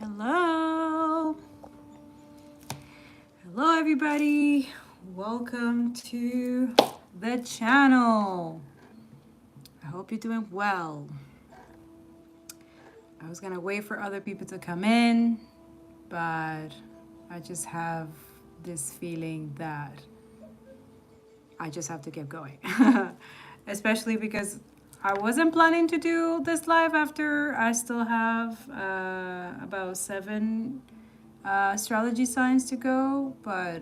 Hello. Hello, everybody. Welcome to the channel. I hope you're doing well. I was going to wait for other people to come in, but I just have this feeling that I just have to keep going. Especially because I wasn't planning to do this live after I still have about 7 astrology signs to go, but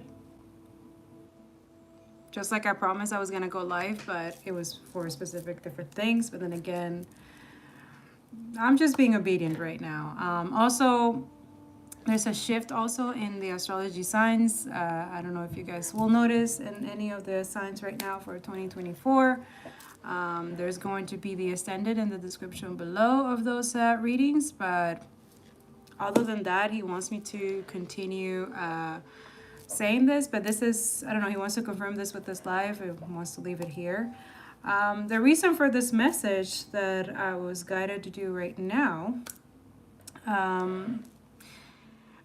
just like I promised I was gonna go live, but it was for specific different things. But then again, I'm just being obedient right now. Also, there's a shift also in the astrology signs. I don't know if you guys will notice in any of the signs right now for 2024. There's going to be the extended in the description below of those readings, but other than that, he wants me to continue saying this, but this is, I don't know, he wants to confirm this with this live. He wants to leave it here. The reason for this message that I was guided to do right now,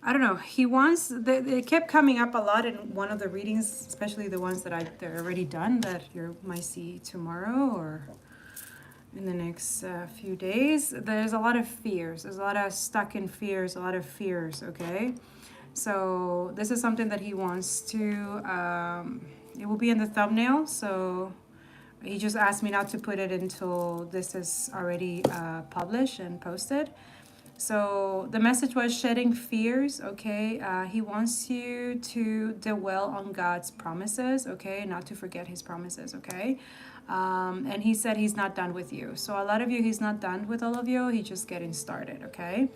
I don't know, he wants, they kept coming up a lot in one of the readings, especially the ones that they're already done that you might see tomorrow or in the next few days. There's a lot of fears. There's a lot of stuck in fears, a lot of fears, okay? So this is something that he wants to, it will be in the thumbnail. So he just asked me not to put it until this is already published and posted. So the message was shedding fears, okay? He wants you to dwell on God's promises, okay? Not to forget his promises, okay? And he said he's not done with you. So a lot of you, he's not done with all of you. He's just getting started, okay?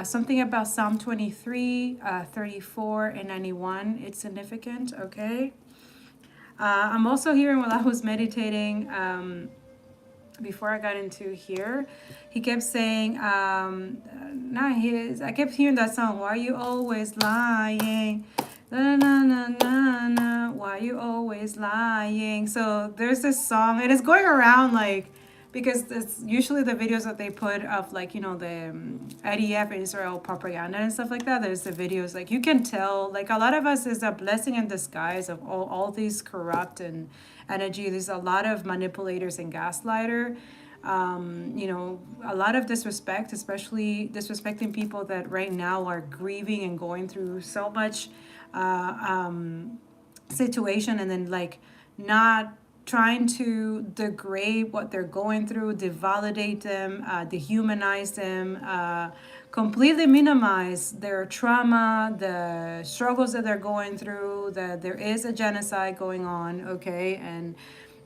Something about Psalm 23, 34, and 91. It's significant, okay? I'm also hearing while I was meditating, before I got into here, he kept saying, I kept hearing that song, why you always lying? Na, na, na, na, na, why you always lying? So there's this song, and it's going around like, because it's usually the videos that they put of like, you know, the IDF Israel propaganda and stuff like that. There's the videos, like you can tell, like a lot of us is a blessing in disguise of all these corrupt and energy. There's a lot of manipulators and gaslighter. You know, a lot of disrespect, especially disrespecting people that right now are grieving and going through so much situation, and then like not trying to degrade what they're going through, devalidate them, dehumanize them, completely minimize their trauma, the struggles that they're going through, that there is a genocide going on, okay? And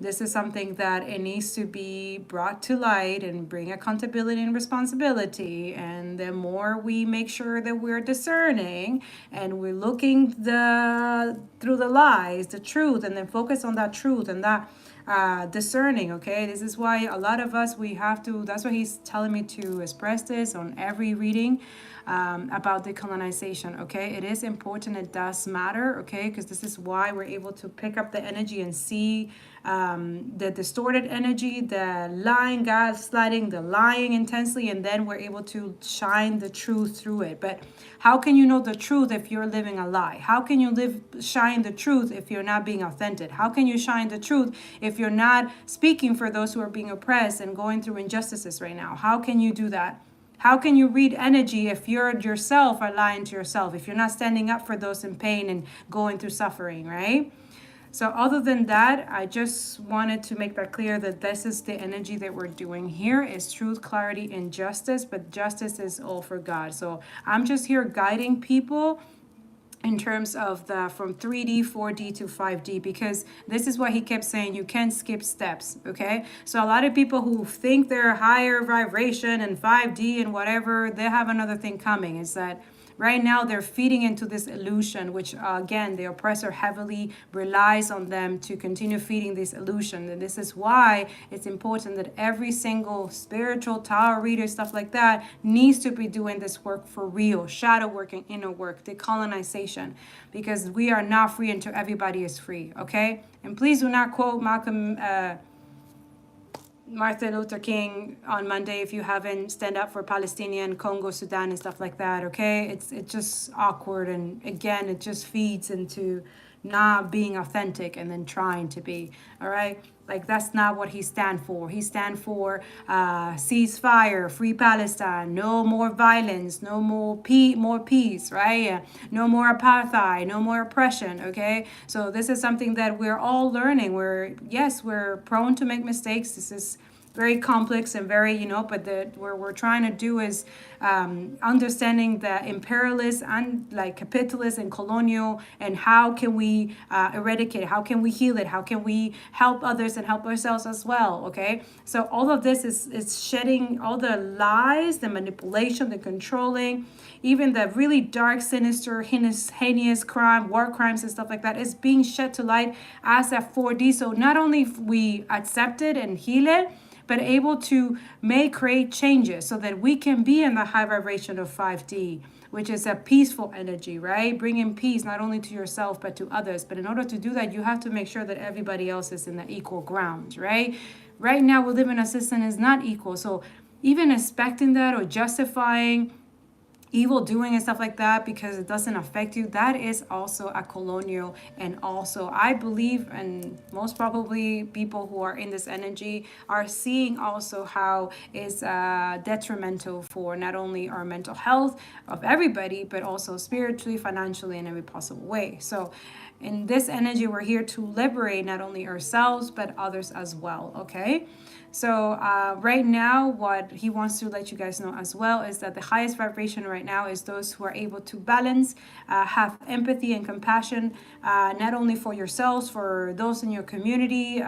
this is something that it needs to be brought to light and bring accountability and responsibility. And the more we make sure that we're discerning and we're looking through the lies, the truth, and then focus on that truth and that discerning, okay? This is why a lot of us, we have to, that's why he's telling me to express this on every reading. About decolonization, okay? It is important, it does matter, okay? Because this is why we're able to pick up the energy and see the distorted energy, the lying, gaslighting, the lying intensely, and then we're able to shine the truth through it. But how can you know the truth if you're living a lie? How can you shine the truth if you're not being authentic? How can you shine the truth if you're not speaking for those who are being oppressed and going through injustices right now? How can you do that? How can you read energy if you're yourself are lying to yourself, if you're not standing up for those in pain and going through suffering, right? So other than that, I just wanted to make that clear that this is the energy that we're doing here is truth, clarity, and justice, but justice is all for God. So I'm just here guiding people in terms of the from 3D, 4D to 5D, because this is what he kept saying, you can't skip steps, okay? So a lot of people who think they're higher vibration and 5D and whatever, they have another thing coming, is that right now they're feeding into this illusion, which again, the oppressor heavily relies on them to continue feeding this illusion. And this is why it's important that every single spiritual tarot reader, stuff like that, needs to be doing this work for real, shadow work and inner work, decolonization, because we are not free until everybody is free, okay? And please do not quote Malcolm Martin Luther King on Monday, if you haven't, stand up for Palestinian, Congo, Sudan, and stuff like that, okay? It's just awkward, and again, it just feeds into not being authentic and then trying to be, all right? Like, that's not what he stand for. He stand for ceasefire, free Palestine, no more violence, no more peace, right? No more apartheid, no more oppression, okay? So this is something that we're all learning. Yes, we're prone to make mistakes. This is very complex and very, but what we're trying to do is understanding the imperialist and like capitalist and colonial, and how can we eradicate it, how can we heal it, how can we help others and help ourselves as well, okay? So all of this is shedding all the lies, the manipulation, the controlling, even the really dark, sinister, heinous crime, war crimes and stuff like that is being shed to light as a 4D. So not only if we accept it and heal it, but able to create changes so that we can be in the high vibration of 5D, which is a peaceful energy, right? Bringing peace not only to yourself, but to others. But in order to do that, you have to make sure that everybody else is in the equal ground, right? Right now, we live in a system is not equal. So even expecting that or justifying evil doing and stuff like that because it doesn't affect you, that is also a colonial. And also I believe, and most probably people who are in this energy are seeing also how it's detrimental for not only our mental health of everybody, but also spiritually, financially, in every possible way. So in this energy, we're here to liberate not only ourselves but others as well, okay? So right now, what he wants to let you guys know as well is that the highest vibration right now is those who are able to balance, have empathy and compassion, not only for yourselves, for those in your community,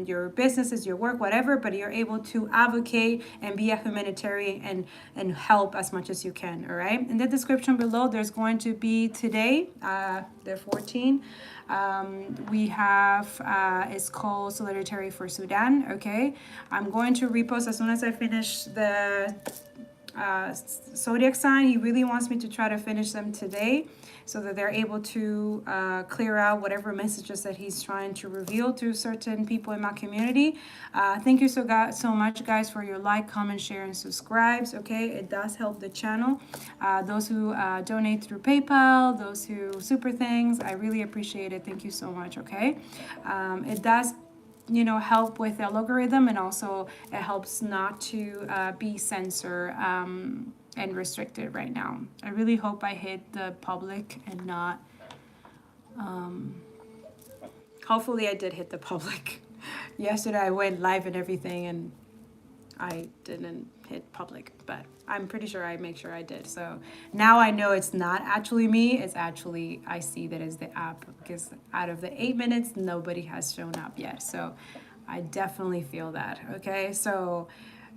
your businesses, your work, whatever, but you're able to advocate and be a humanitarian and help as much as you can, all right? In the description below, there's going to be today, the 14th, we have, it's called Solidarity for Sudan, okay? I'm going to repost as soon as I finish the zodiac sign. He really wants me to try to finish them today so that they're able to clear out whatever messages that he's trying to reveal to certain people in my community. Thank you so much, guys, for your like, comment, share, and subscribes, okay? It does help the channel. Those who donate through PayPal, those who super things, I really appreciate it. Thank you so much, okay? It does help with the algorithm, and also it helps not to be censored and restricted right now. I really hope I hit the public and not, hopefully I did hit the public. Yesterday I went live and everything and I didn't hit public, but I'm pretty sure I make sure I did. So now I know it's not actually me, it's actually, I see that it's the app, because out of the 8 minutes, nobody has shown up yet. So I definitely feel that, okay? So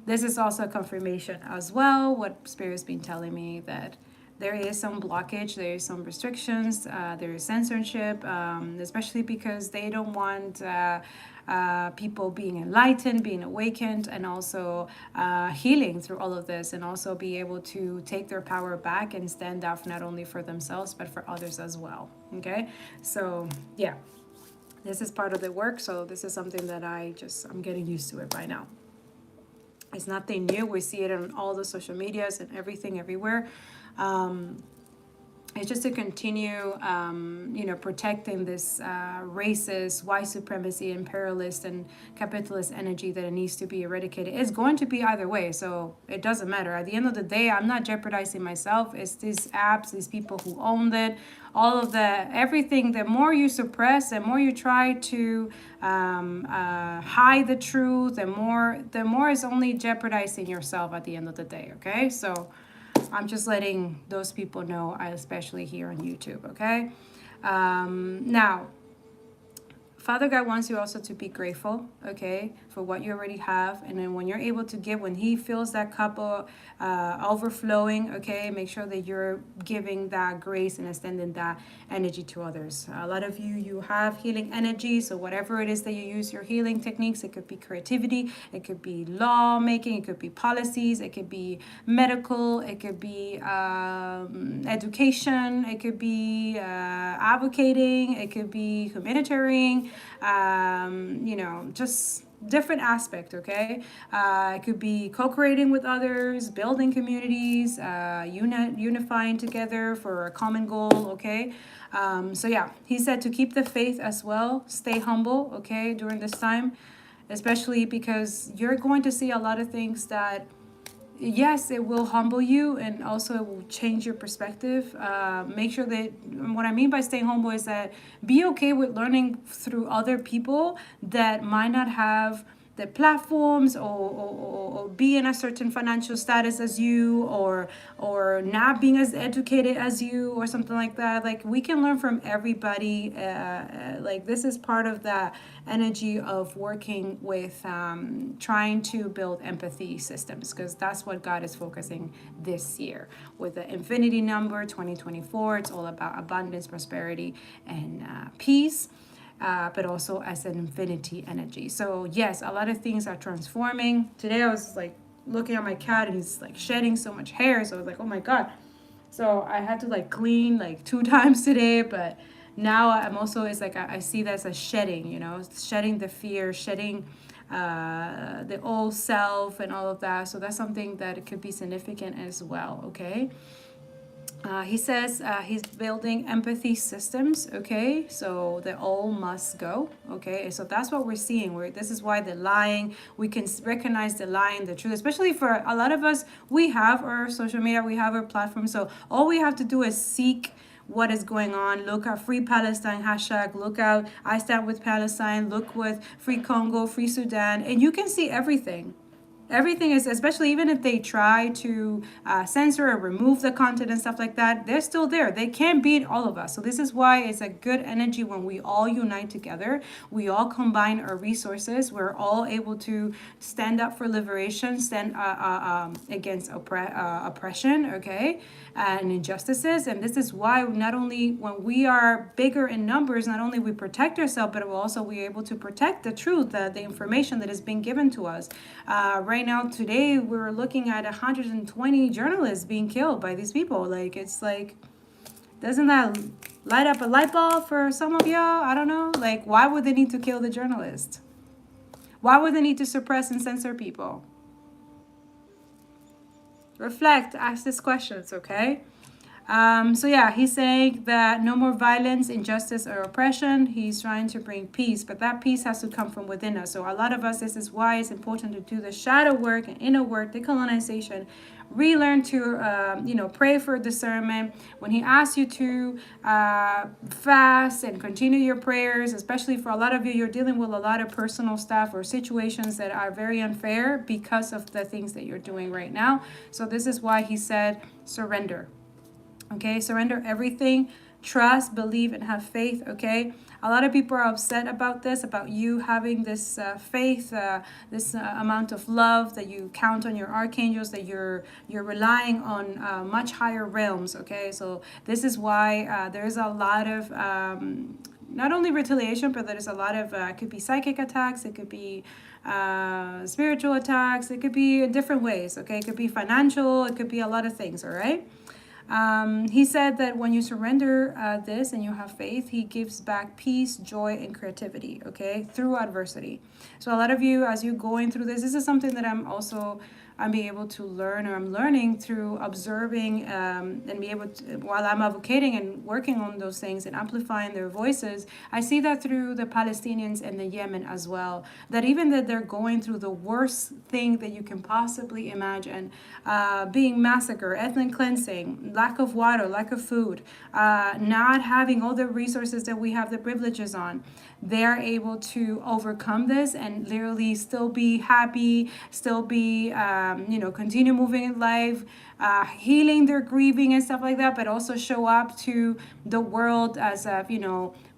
this is also a confirmation as well, what Spirit's been telling me, that there is some blockage, there is some restrictions, there is censorship, especially because they don't want people being enlightened, being awakened, and also healing through all of this, and also be able to take their power back and stand up not only for themselves but for others as well, okay? So yeah, this is part of the work. So this is something that I'm getting used to it by now. It's nothing new. We see it on all the social medias and everything everywhere. It's just to continue, protecting this racist, white supremacy, imperialist, and capitalist energy that it needs to be eradicated. It's going to be either way, so it doesn't matter. At the end of the day, I'm not jeopardizing myself. It's these apps, these people who owned it, all of everything. The more you suppress, the more you try to hide the truth, the more it's only jeopardizing yourself at the end of the day, okay? So I'm just letting those people know, especially here on YouTube, okay? Now, Father God wants you also to be grateful, okay, for what you already have. And then when you're able to give, when he fills that cup overflowing, okay, make sure that you're giving that grace and extending that energy to others. A lot of you have healing energy. So whatever it is that you use, your healing techniques, it could be creativity, it could be law making, it could be policies, it could be medical, it could be education, it could be advocating, it could be humanitarian, just different aspect, okay? It could be co-creating with others, building communities, unifying together for a common goal, okay? So yeah, he said to keep the faith as well, stay humble, okay, during this time, especially because you're going to see a lot of things that, yes, it will humble you, and also it will change your perspective. Make sure that, what I mean by staying humble is that be okay with learning through other people that might not have the platforms, or be in a certain financial status as you, or not being as educated as you, or something like that. Like, we can learn from everybody. Like, this is part of that energy of working with, trying to build empathy systems, because that's what God is focusing this year with the infinity number 2024. It's all about abundance, prosperity, and peace. But also as an infinity energy. So yes, a lot of things are transforming. Today I was like looking at my cat, and he's like shedding so much hair. So I was like, oh my God. So I had to like clean like 2 times today. But now I'm also, it's like I see that as a shedding, shedding the fear, shedding the old self and all of that. So that's something that it could be significant as well, okay? He says he's building empathy systems, okay? So the all must go, okay? So that's what we're seeing. This is why the lying, we can recognize the lying, the truth, especially for a lot of us. We have our social media, we have our platform. So all we have to do is seek what is going on. Look at Free Palestine hashtag, look out I Stand With Palestine, look with Free Congo, Free Sudan, and you can see everything. Everything is, especially even if they try to censor or remove the content and stuff like that, they're still there. They can't beat all of us. So this is why it's a good energy when we all unite together. We all combine our resources. We're all able to stand up for liberation, stand against oppression, okay, and injustices. And this is why not only when we are bigger in numbers, not only we protect ourselves, but also we're able to protect the truth, the information that is being given to us. Right now, today, we're looking at 120 journalists being killed by these people. Like, it's like, doesn't that light up a light bulb for some of y'all? I don't know. Like, why would they need to kill the journalist? Why would they need to suppress and censor people? Reflect, ask these questions, okay? So yeah, he's saying that no more violence, injustice, or oppression. He's trying to bring peace, but that peace has to come from within us. So a lot of us, this is why it's important to do the shadow work and inner work, decolonization, relearn to, pray for discernment. When he asks you to fast and continue your prayers, especially for a lot of you, you're dealing with a lot of personal stuff or situations that are very unfair because of the things that you're doing right now. So this is why he said, surrender. Okay, surrender everything, trust, believe, and have faith, okay? A lot of people are upset about this, about you having this faith, this amount of love, that you count on your archangels, that you're relying on much higher realms, okay? So this is why there's a lot of not only retaliation, but there's a lot of, it could be psychic attacks, it could be spiritual attacks, it could be in different ways, okay? It could be financial, it could be a lot of things, all right? He said that when you surrender this and you have faith, he gives back peace, joy, and creativity, okay, through adversity. So a lot of you, as you're going through this is something that I'm being able to learn, or I'm learning through observing and be able to, while I'm advocating and working on those things and amplifying their voices. I see that through the Palestinians and the Yemen as well, that even that they're going through the worst thing that you can possibly imagine, being massacred, ethnic cleansing, lack of water, lack of food, not having all the resources that we have the privileges on. They're able to overcome this and literally still be happy, still be, continue moving in life, healing their grieving and stuff like that, but also show up to the world as a,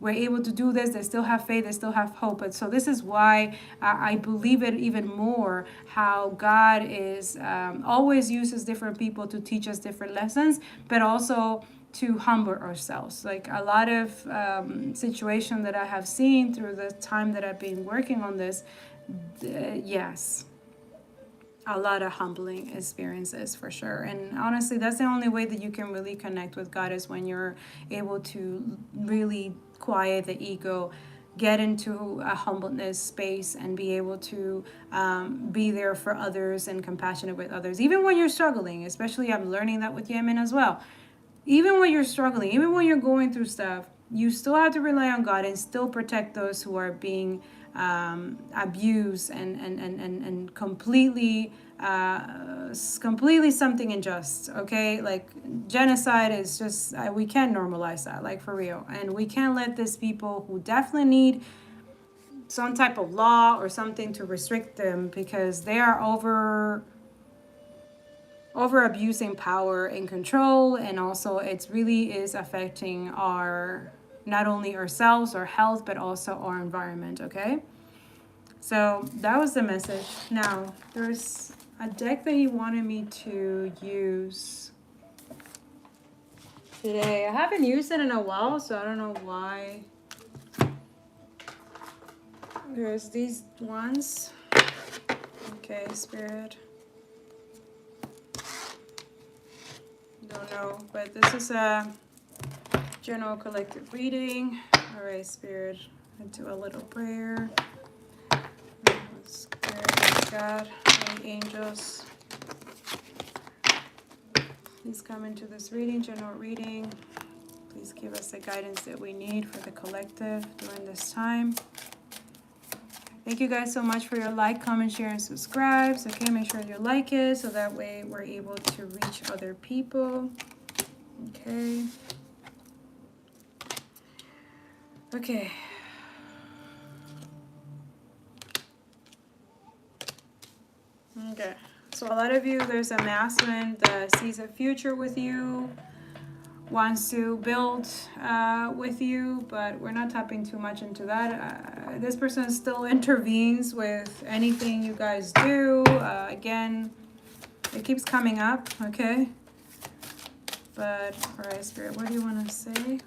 we're able to do this. They still have faith, they still have hope. And so this is why I believe it even more, how God is always uses different people to teach us different lessons, but also to humble ourselves. Like a lot of situation that I have seen through the time that I've been working on this, yes, a lot of humbling experiences for sure. And honestly, that's the only way that you can really connect with God, is when you're able to really quiet the ego, get into a humbleness space and be able to be there for others and compassionate with others, even when you're struggling. Especially, I'm learning that with Yemen as well. Even when you're struggling, even when you're going through stuff, you still have to rely on God and still protect those who are being abused and completely completely something unjust. Okay, like genocide is just we can't normalize that, like for real, and we can't let these people who definitely need some type of law or something to restrict them, because they are over abusing power and control, and also it really is affecting our, not only ourselves, our health, but also our environment. Okay, so that was the message. Now there's a deck that he wanted me to use today. I haven't used it in a while, so I don't know why. There's these ones. Okay, Spirit. Don't know, but this is a general collective reading. All right, Spirit, I do a little prayer. Spirit, God, and angels, please come into this reading, general reading. Please give us the guidance that we need for the collective during this time. Thank you guys so much for your like, comment, share, and subscribes. Okay, make sure you like it so that way we're able to reach other people. Okay. Okay. Okay. So a lot of you, there's a masculine that sees a future with you, wants to build with you, but we're not tapping too much into that. This person still intervenes with anything you guys do. Again, it keeps coming up, okay? But, all right, Spirit, what do you want to say?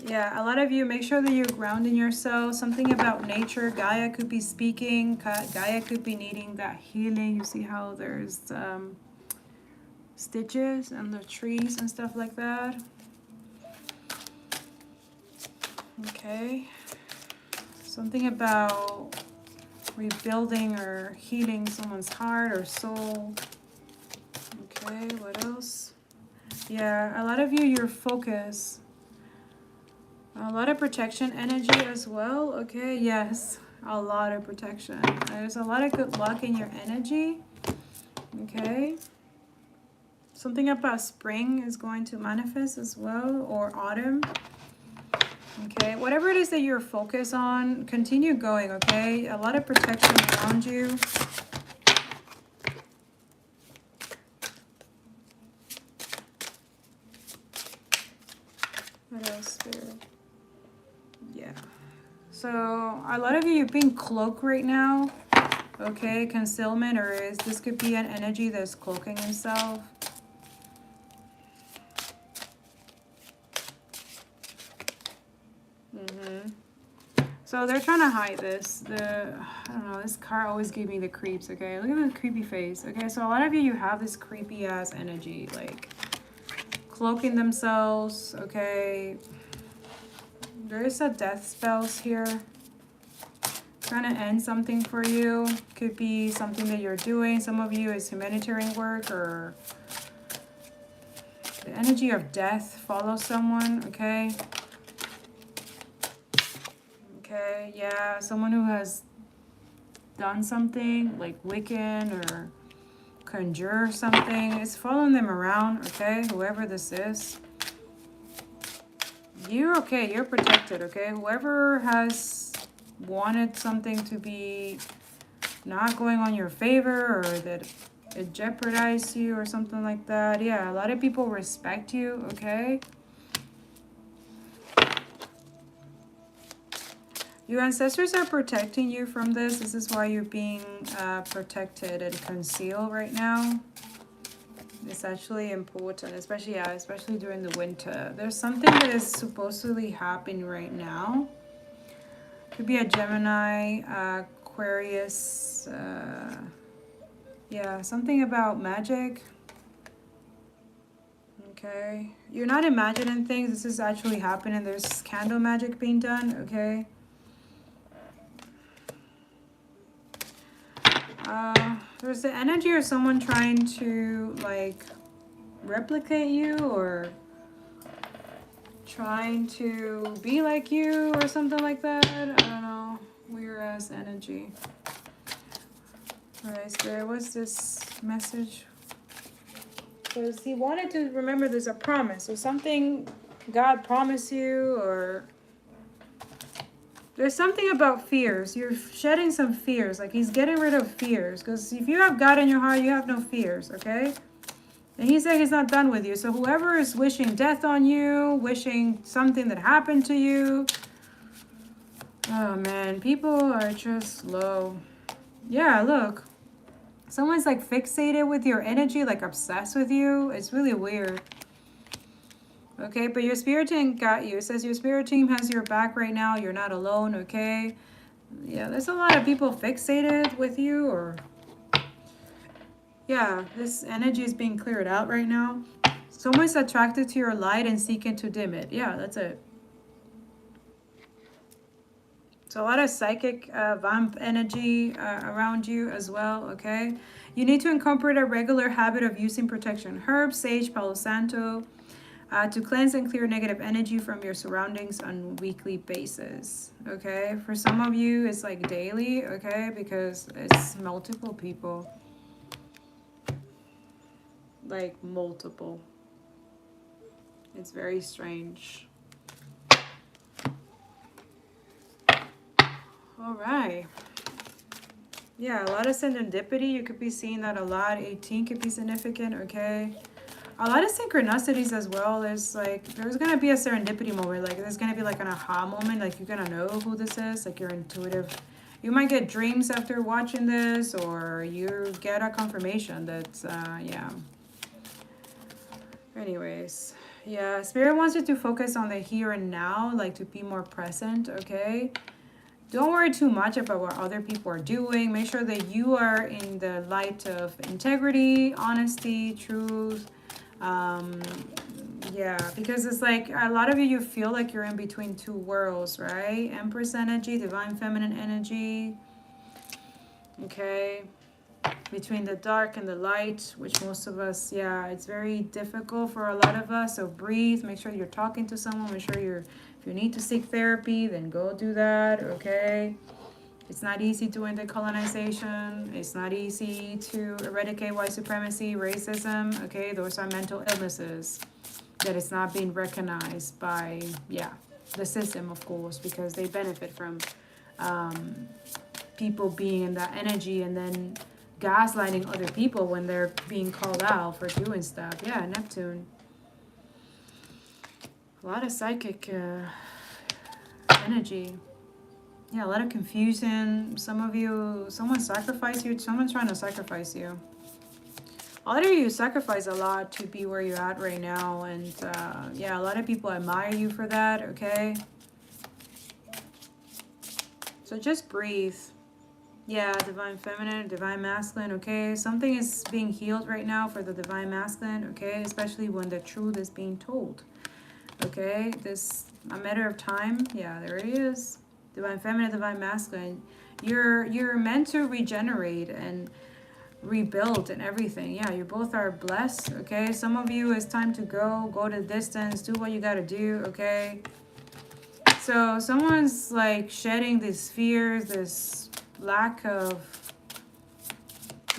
Yeah, a lot of you, make sure that you're grounding yourself. Something about nature. Gaia could be speaking. Gaia could be needing that healing. You see how there's stitches and the trees and stuff like that. Okay. Something about rebuilding or healing someone's heart or soul. Okay, what else? Yeah, a lot of you, your focus. A lot of protection energy as well. Okay, yes, a lot of protection. There's a lot of good luck in your energy. Okay. Something about spring is going to manifest as well, or autumn. Okay, whatever it is that you're focused on, continue going, okay? A lot of protection around you. What else, Spirit? Yeah. So, a lot of you, you're being cloaked right now. Okay, concealment, or this could be an energy that's cloaking himself. So they're trying to hide this. I don't know, this card always gave me the creeps, okay? Look at the creepy face. Okay, so a lot of you have this creepy ass energy, like cloaking themselves, okay? There is a death spells here. Trying to end something for you. Could be something that you're doing. Some of you is humanitarian work, or the energy of death follows someone, okay? Okay, yeah, someone who has done something like Wiccan or conjure something. It's following them around, okay? Whoever this is. You're okay, you're protected, okay? Whoever has wanted something to be not going on your favor, or that it jeopardized you or something like that. Yeah, a lot of people respect you, okay? Your ancestors are protecting you from this. This is why you're being protected and concealed right now. It's actually important, especially during the winter. There's something that is supposedly happening right now. Could be a Gemini, Aquarius. Yeah, something about magic. Okay, you're not imagining things. This is actually happening. There's candle magic being done. Okay. There's the energy of someone trying to like replicate you or trying to be like you or something like that. I don't know. Weird ass energy. Alright, Spirit, what's this message? Because he wanted to remember there's a promise. So something God promised you, or there's something about fears. You're shedding some fears. Like he's getting rid of fears. Because if you have God in your heart, you have no fears, okay? And he said he's not done with you. So whoever is wishing death on you, wishing something that happened to you. Oh man, people are just low. Yeah, look. Someone's like fixated with your energy, like obsessed with you. It's really weird. Okay, but your spirit team got you. It says your spirit team has your back right now. You're not alone, okay? Yeah, there's a lot of people fixated with you, or... Yeah, this energy is being cleared out right now. Someone's attracted to your light and seeking to dim it. Yeah, that's it. So a lot of psychic vamp energy around you as well, okay? You need to incorporate a regular habit of using protection herbs, sage, Palo Santo, to cleanse and clear negative energy from your surroundings on a weekly basis, okay? For some of you, it's like daily, okay? Because it's multiple people. Like multiple. It's very strange. All right. Yeah, a lot of serendipity. You could be seeing that a lot. 18 could be significant, okay? A lot of synchronicities as well. There's going to be a serendipity moment. Like there's going to be like an aha moment. Like you're going to know who this is. Like you're intuitive. You might get dreams after watching this, or you get a confirmation that's, yeah. Anyways, yeah, Spirit wants you to focus on the here and now, like to be more present, okay? Don't worry too much about what other people are doing. Make sure that you are in the light of integrity, honesty, truth. Yeah, because it's like a lot of you feel like you're in between two worlds, right? Empress energy, divine feminine energy. Okay. Between the dark and the light, which most of us, yeah, it's very difficult for a lot of us. So breathe, make sure you're talking to someone, make sure you're, if you need to seek therapy, then go do that, okay? It's not easy doing decolonization. It's not easy to eradicate white supremacy, racism, okay? Those are mental illnesses that it's not being recognized by, yeah, the system, of course, because they benefit from people being in that energy and then gaslighting other people when they're being called out for doing stuff. Yeah, Neptune. A lot of psychic energy. Yeah, a lot of confusion. Some of you, someone sacrificed you. Someone's trying to sacrifice you. A lot of you sacrifice a lot to be where you're at right now. And yeah, a lot of people admire you for that, okay? So just breathe. Yeah, divine feminine, divine masculine, okay? Something is being healed right now for the divine masculine, okay? Especially when the truth is being told, okay? This, a matter of time, yeah, there it is. Divine feminine, divine masculine. You're meant to regenerate and rebuild and everything. Yeah, you both are blessed, okay? Some of you, it's time to go the distance, do what you gotta do, okay? So someone's like shedding these fears, this lack of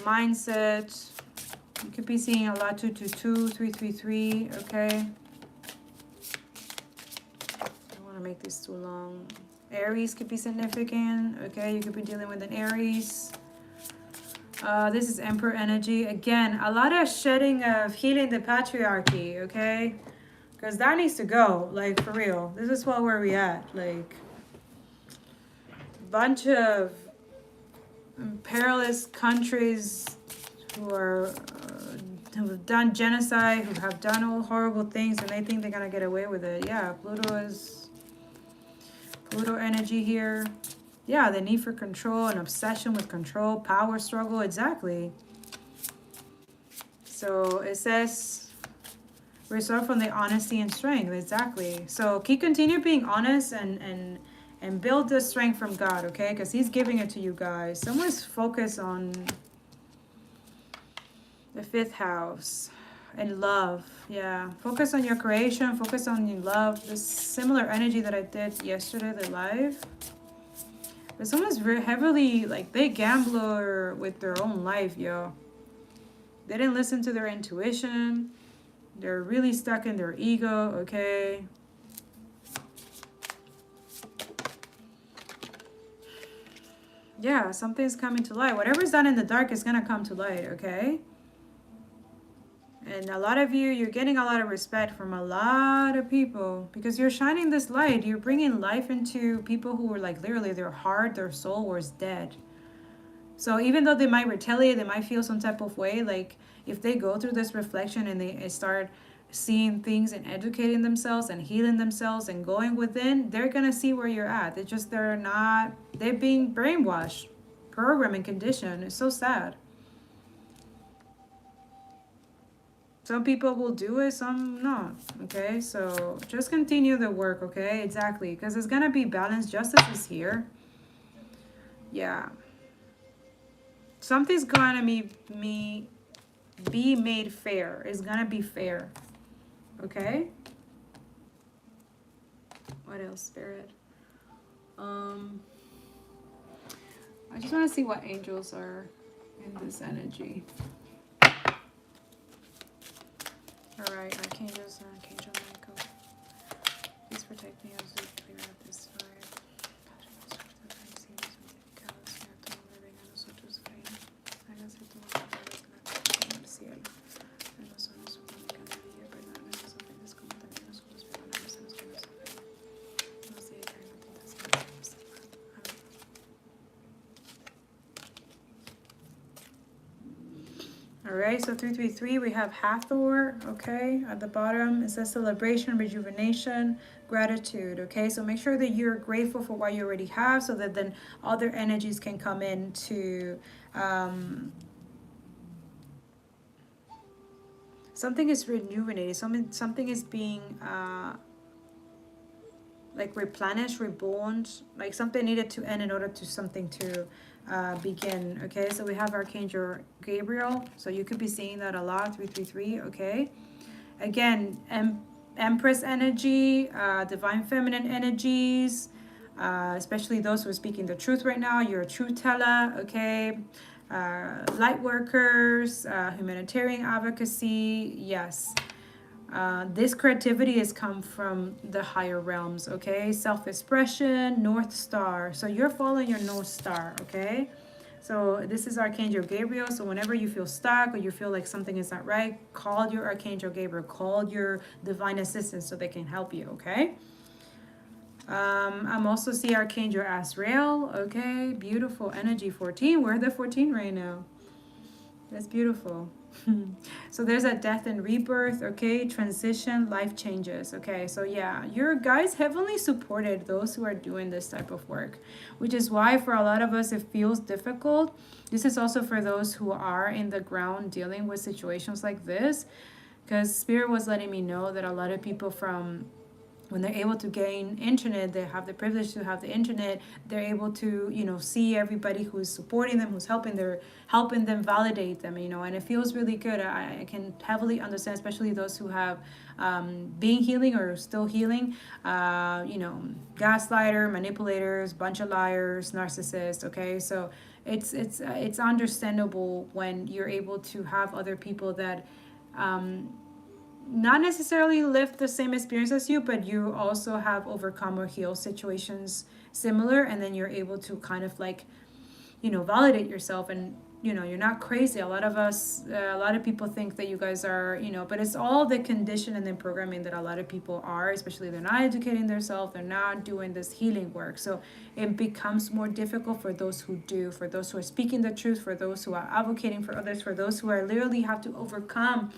mindset. You could be seeing a lot 222, 333, okay? I don't want to make this too long. Aries could be significant, okay? You could be dealing with an Aries. This is Emperor energy. Again, a lot of shedding of healing the patriarchy, okay? Because that needs to go, like, for real. This is where we at. Like, bunch of perilous countries who are who have done genocide, who have done all horrible things, and they think they're gonna get away with it. Yeah, Pluto energy here. Yeah, the need for control, an obsession with control, power struggle, exactly. So it says Restore from the honesty and strength. Exactly. So continue being honest and build the strength from God, okay? Because He's giving it to you guys. Someone's focused on the 5th house and love. Yeah. Focus on your creation. Focus on your love. This similar energy that I did yesterday, the live. But someone's very heavily, like, they gambler with their own life, yo. They didn't listen to their intuition. They're really stuck in their ego, okay? Yeah, something's coming to light. Whatever's done in the dark is going to come to light, okay? And a lot of you, you're getting a lot of respect from a lot of people because you're shining this light. You're bringing life into people who were like literally their heart, their soul was dead. So even though they might retaliate, they might feel some type of way, like if they go through this reflection and they start seeing things and educating themselves and healing themselves and going within, they're going to see where you're at. It's just they're being brainwashed, programmed, and conditioned. It's so sad. Some people will do it, some not, okay? So just continue the work, okay? Exactly, because it's going to be balanced. Justice is here. Yeah. Something's going to be made fair. It's going to be fair, okay? What else, Spirit? I just want to see what angels are in this energy. All right, Archangels and Archangel Michael, please protect me as we clear out this fire. All right, so 333, we have Hathor, okay? At the bottom, it says celebration, rejuvenation, gratitude, okay? So make sure that you're grateful for what you already have so that then other energies can come in to... something is rejuvenated, something is being... like replenished, reborn, like something needed to end in order to something to begin, okay? So we have Archangel Gabriel, so you could be seeing that a lot, 333, okay? Again, Empress energy, divine feminine energies, especially those who are speaking the truth right now. You're a truth teller, okay? Light workers, humanitarian advocacy, yes. This creativity has come from the higher realms, okay? Self-expression, North Star. So you're following your North Star, okay? So this is Archangel Gabriel. So whenever you feel stuck or you feel like something is not right, call your Archangel Gabriel. Call your divine assistant so they can help you, okay? I'm also seeing Archangel Azrael, okay? Beautiful energy, 14. We're the 14 right now. That's beautiful. So there's a death and rebirth, okay? Transition, life changes, okay? So yeah, your guys heavily supported those who are doing this type of work, which is why for a lot of us it feels difficult. This is also for those who are in the ground dealing with situations like this, because Spirit was letting me know that a lot of people from... when they're able to gain internet, they have the privilege to have the internet, they're able to, you know, see everybody who's supporting them, who's helping them validate them, you know, and it feels really good. I can heavily understand, especially those who have been healing or still healing, you know, gaslighter, manipulators, bunch of liars, narcissists, okay? So it's understandable when you're able to have other people that not necessarily live the same experience as you, but you also have overcome or healed situations similar, and then you're able to kind of like, you know, validate yourself, and you know, you're not crazy. A lot of people think that you guys are, you know, but it's all the condition and the programming that a lot of people are, especially they're not educating themselves, they're not doing this healing work. So it becomes more difficult for those who do, for those who are speaking the truth, for those who are advocating for others, for those who are literally have to overcome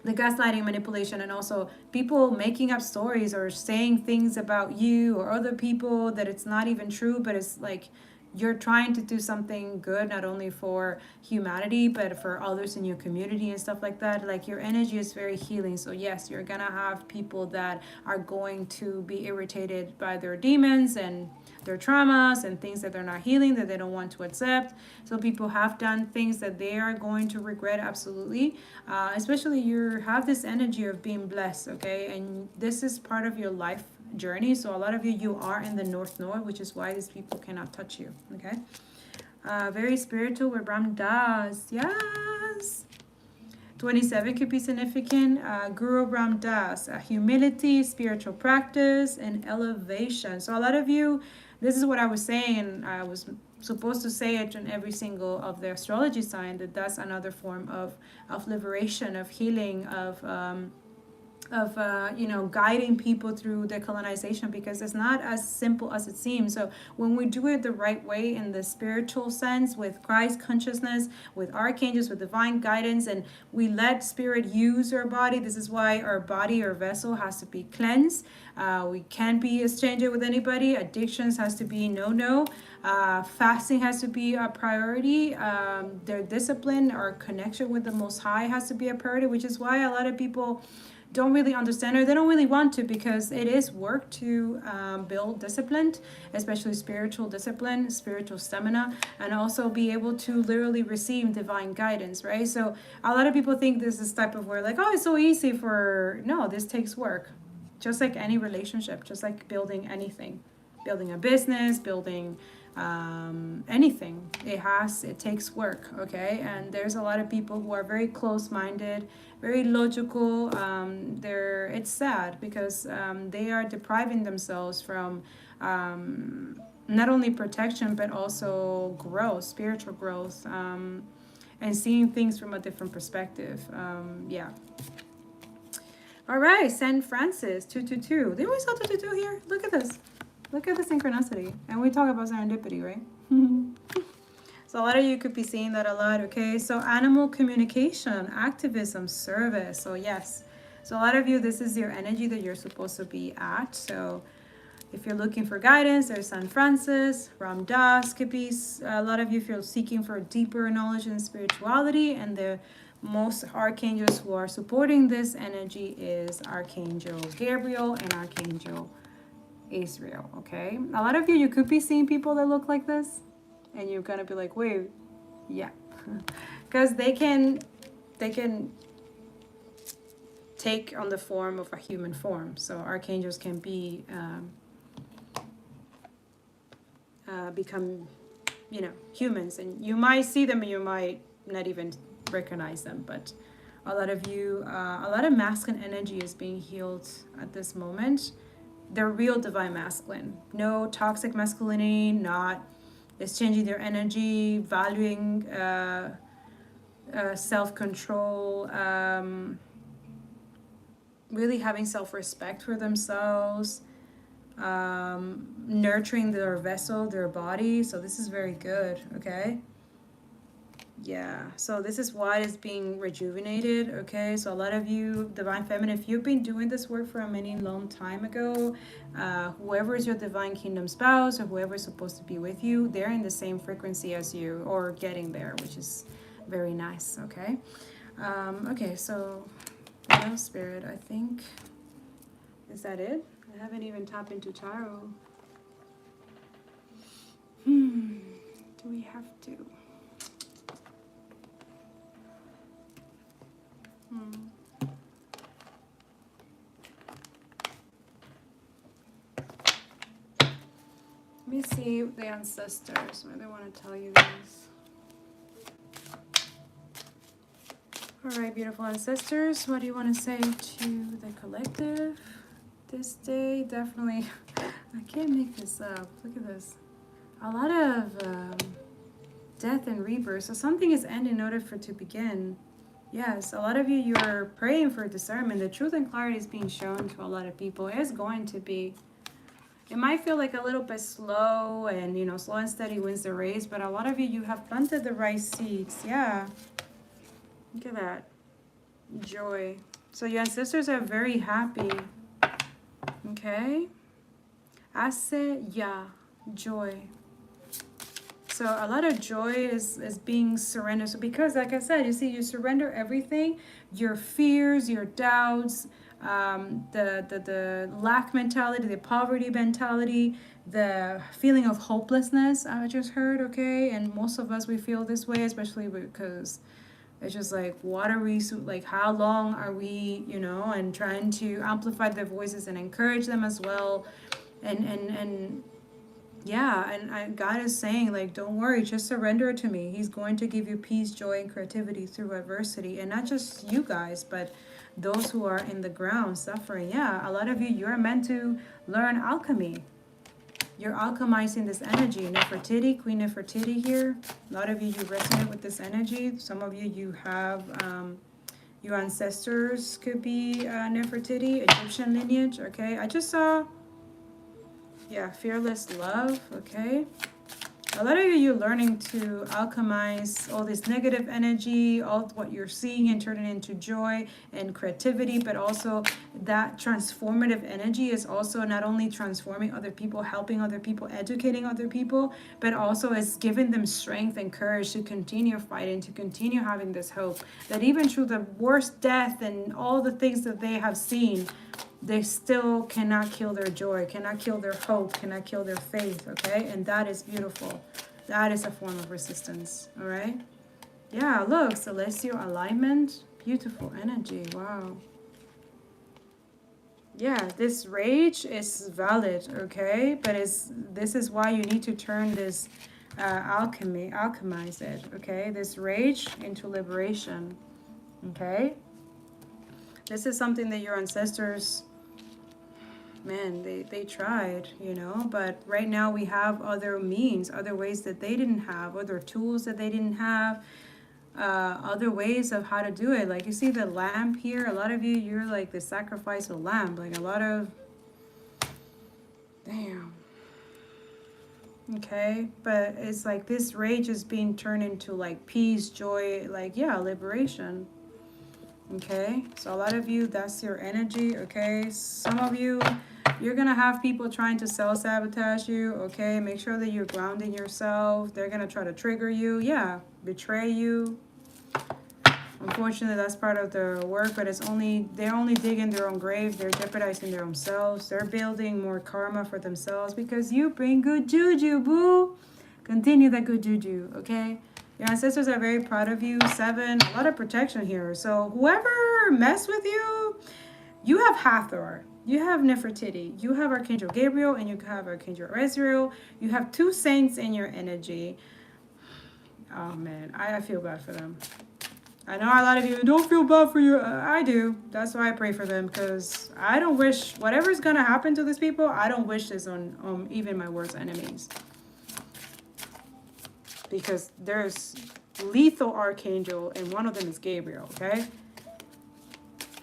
the gaslighting, manipulation, and also people making up stories or saying things about you or other people that it's not even true, but it's like, you're trying to do something good, not only for humanity, but for others in your community and stuff like that. Like your energy is very healing. So yes, you're gonna have people that are going to be irritated by their demons and their traumas and things that they're not healing, that they don't want to accept. So people have done things that they are going to regret, absolutely. Especially you have this energy of being blessed, okay? And this is part of your life journey. So a lot of you are in the North Node, which is why these people cannot touch you, okay? Very spiritual with Ram Das, yes. 27 could be significant. Guru Ram Das, humility, spiritual practice, and elevation. So a lot of you, this is what I was saying. I was supposed to say it in every single of the astrology sign, that that's another form of liberation, of healing, of guiding people through decolonization, because it's not as simple as it seems. So when we do it the right way, in the spiritual sense, with Christ consciousness, with archangels, with divine guidance, and we let spirit use our body, this is why our body, our vessel, has to be cleansed. We can't be a stranger with anybody. Addictions has to be no. Fasting has to be a priority. Their discipline or connection with the Most High has to be a priority, which is why a lot of people don't really understand, or they don't really want to, because it is work to build discipline, especially spiritual discipline, spiritual stamina, and also be able to literally receive divine guidance, right? So a lot of people think this is type of work, like, oh, it's so easy for, no, this takes work. Just like any relationship, just like building anything, building a business, building anything, it takes work, okay? And there's a lot of people who are very close-minded, very logical. It's sad because they are depriving themselves from not only protection, but also growth, spiritual growth, and seeing things from a different perspective. Yeah. All right, San Francis, 222. Did we saw 222 here? Look at this. Look at the synchronicity. And we talk about serendipity, right? So a lot of you could be seeing that a lot, okay? So animal communication, activism, service. So yes. So a lot of you, this is your energy that you're supposed to be at. So if you're looking for guidance, there's San Francis. Ram Dass could be, a lot of you, if you're seeking for deeper knowledge and spirituality. And the most archangels who are supporting this energy is Archangel Gabriel and Archangel Israel, okay? A lot of you could be seeing people that look like this, and you're gonna be like, wait, yeah. Because they can take on the form of a human form. So archangels can be become, humans, and you might see them and you might not even recognize them. But a lot of you, a lot of masculine energy is being healed at this moment. They're real divine masculine. No toxic masculinity, not exchanging their energy, valuing self-control, really having self-respect for themselves, nurturing their vessel, their body. So this is very good, okay? Yeah, so this is why it's being rejuvenated, okay? So a lot of you, divine feminine, if you've been doing this work for a many long time ago, whoever is your divine kingdom spouse or whoever is supposed to be with you, they're in the same frequency as you, or getting there, which is very nice, okay? Okay, so what else, Spirit? I think, is that it? I haven't even tapped into tarot. Do we have to? Let me see the ancestors, what they want to tell you guys. All right, beautiful ancestors, what do you want to say to the collective this day? Definitely, I can't make this up. Look at this. A lot of death and rebirth. So something is ending in order for it to begin. Yes, a lot of you, you're praying for discernment. The truth and clarity is being shown to a lot of people. It's going to be. It might feel like a little bit slow, and slow and steady wins the race, but a lot of you, you have planted the right seeds. Yeah. Look at that. Joy. So your ancestors are very happy. Okay. Ase, yeah. Joy. So a lot of joy is being surrendered. So because, like I said, you see, you surrender everything, your fears, your doubts, the lack mentality, the poverty mentality, the feeling of hopelessness I just heard, okay? And most of us, we feel this way, especially because it's just like, what are we, like, how long are we, you know, and trying to amplify their voices and encourage them as well. And yeah, and God is saying, like, don't worry, just surrender to me. He's going to give you peace, joy, and creativity through adversity. And not just you guys, but those who are in the ground suffering. Yeah, a lot of you, you're meant to learn alchemy. You're alchemizing this energy. Nefertiti, Queen Nefertiti here. A lot of you, you resonate with this energy. Some of you, you have, your ancestors could be Nefertiti, Egyptian lineage, okay? I just saw... yeah, fearless love, okay? A lot of you, you're learning to alchemize all this negative energy, all what you're seeing, and turn it into joy and creativity, but also that transformative energy is also not only transforming other people, helping other people, educating other people, but also is giving them strength and courage to continue fighting, to continue having this hope, that even through the worst death and all the things that they have seen, they still cannot kill their joy, cannot kill their hope, cannot kill their faith, okay? And that is beautiful. That is a form of resistance, all right? Yeah, look, celestial alignment, beautiful energy, wow. Yeah, this rage is valid, okay? But this is why you need to turn this alchemize it, okay? This rage into liberation, okay? This is something that your ancestors... man, they tried, you know, but right now we have other means, other ways that they didn't have, other tools that they didn't have, other ways of how to do it. Like, you see the lamb here, a lot of you, you're like the sacrificial lamb, like a lot of... damn. Okay, but it's like this rage is being turned into like peace, joy, like, yeah, liberation. Okay, so a lot of you, that's your energy, okay? Some of you, you're going to have people trying to self-sabotage you, okay? Make sure that you're grounding yourself. They're going to try to trigger you, yeah, betray you. Unfortunately, that's part of the work, but it's only, they're only digging their own grave. They're jeopardizing their own selves. They're building more karma for themselves because you bring good juju, boo. Continue that good juju, okay? Your ancestors are very proud of you. 7, a lot of protection here. So whoever messed with you, you have Hathor, you have Nefertiti, you have Archangel Gabriel, and you have Archangel Azrael. You have 2 saints in your energy. Oh man, I feel bad for them. I know a lot of you don't feel bad for you. I do. That's why I pray for them, because I don't wish whatever's going to happen to these people, I don't wish this on even my worst enemies. Because there's lethal archangel, and one of them is Gabriel, okay?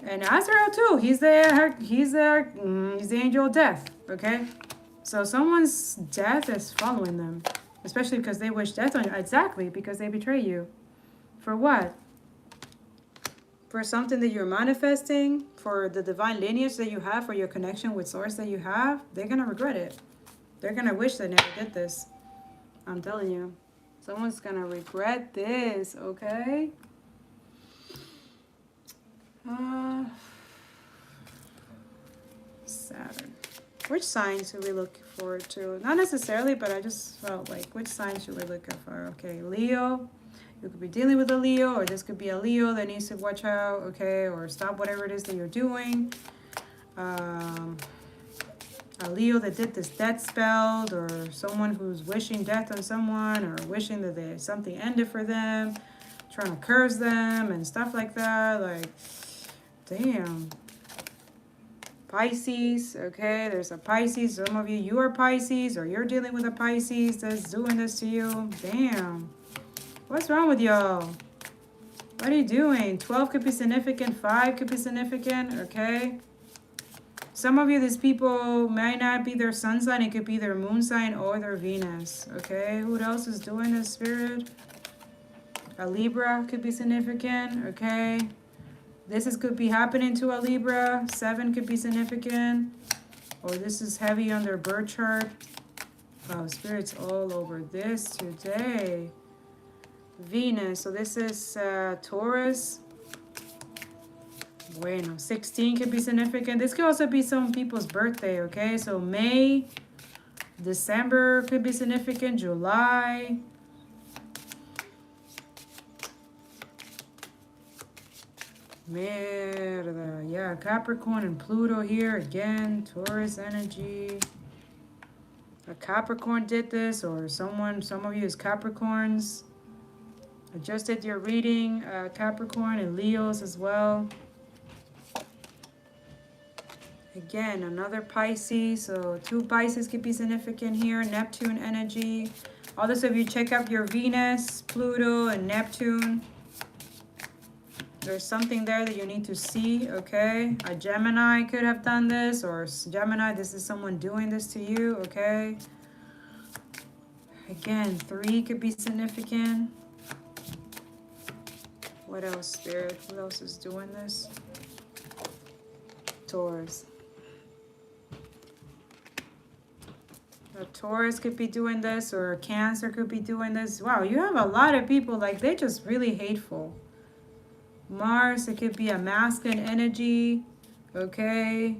And Azrael too. He's the angel of death, okay? So someone's death is following them, especially because they wish death on you. Exactly, because they betray you. For what? For something that you're manifesting, for the divine lineage that you have, for your connection with source that you have. They're gonna regret it. They're gonna wish they never did this. I'm telling you. Someone's gonna regret this, okay? Saturn. Which signs should we look forward to? Not necessarily, but I just felt like, which sign should we look for? Okay, Leo. You could be dealing with a Leo, or this could be a Leo that needs to watch out, okay? Or stop whatever it is that you're doing. A Leo that did this death spell, or someone who's wishing death on someone, or wishing that something ended for them, trying to curse them and stuff like that. Like, damn. Pisces, okay? There's a Pisces. Some of you, you are Pisces, or you're dealing with a Pisces that's doing this to you. Damn. What's wrong with y'all? What are you doing? 12 could be significant. 5 could be significant, okay? Some of you, these people might not be their sun sign. It could be their moon sign or their Venus. Okay, who else is doing this, Spirit? A Libra could be significant. Okay, could be happening to a Libra. 7 could be significant. Or this is heavy on their birth chart. Wow, Spirit's all over this today. Venus, so this is Taurus. Bueno, 16 could be significant. This could also be some people's birthday, okay? So May, December could be significant, July. Merda. Yeah, Capricorn and Pluto here again. Taurus energy. A Capricorn did this, or some of you is Capricorns. I just did your reading, Capricorn and Leos as well. Again, another Pisces, so 2 Pisces could be significant here. Neptune energy. All this of you check out your Venus, Pluto, and Neptune. There's something there that you need to see, okay? A Gemini could have done this, or Gemini, this is someone doing this to you, okay? Again, 3 could be significant. What else, Spirit? Who else is doing this? Taurus. A Taurus could be doing this, or a Cancer could be doing this. Wow, you have a lot of people, like, they're just really hateful. Mars, it could be a masculine energy, okay?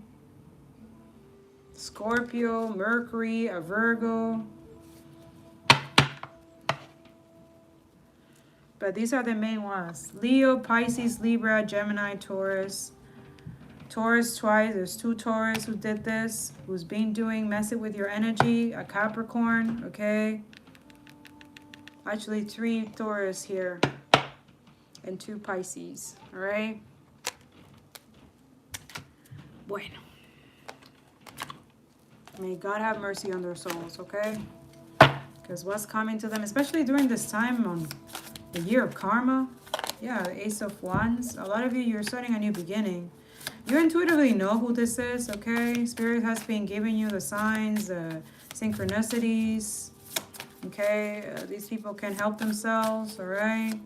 Scorpio, Mercury, a Virgo. But these are the main ones. Leo, Pisces, Libra, Gemini, Taurus. Taurus twice. There's 2 Taurus who did this, who's been messing with your energy. A Capricorn, okay? Actually, 3 Taurus here and 2 Pisces, all right? Bueno. May God have mercy on their souls, okay? Because what's coming to them, especially during this time on the year of karma. Yeah, the Ace of Wands. A lot of you, you're starting a new beginning. You intuitively know who this is, okay? Spirit has been giving you the signs, synchronicities, okay? These people can help themselves, all right?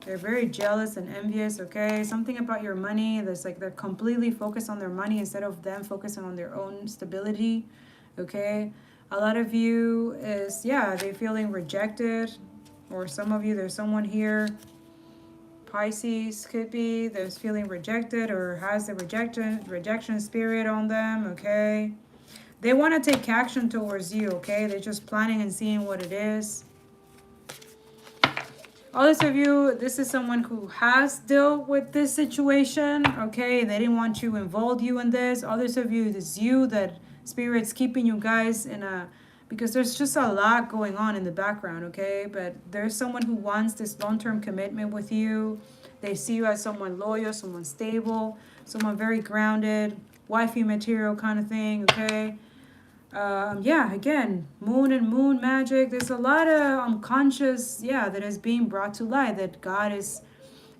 They're very jealous and envious, okay? Something about your money, that's like they're completely focused on their money instead of them focusing on their own stability, okay? A lot of you is, yeah, they're feeling rejected, or some of you, there's someone here, Pisces could be, there's feeling rejected or has the rejection spirit on them, okay? They want to take action towards you, okay? They're just planning and seeing what it is. Others of you, this is someone who has dealt with this situation, okay? They didn't want to involve you in this. Others of you, it's you that Spirit's keeping you guys in a... Because there's just a lot going on in the background, okay? But there's someone who wants this long-term commitment with you. They see you as someone loyal, someone stable, someone very grounded, wifey material kind of thing, okay? Yeah, again, moon and moon magic. There's a lot of unconscious, yeah, that is being brought to light, that God is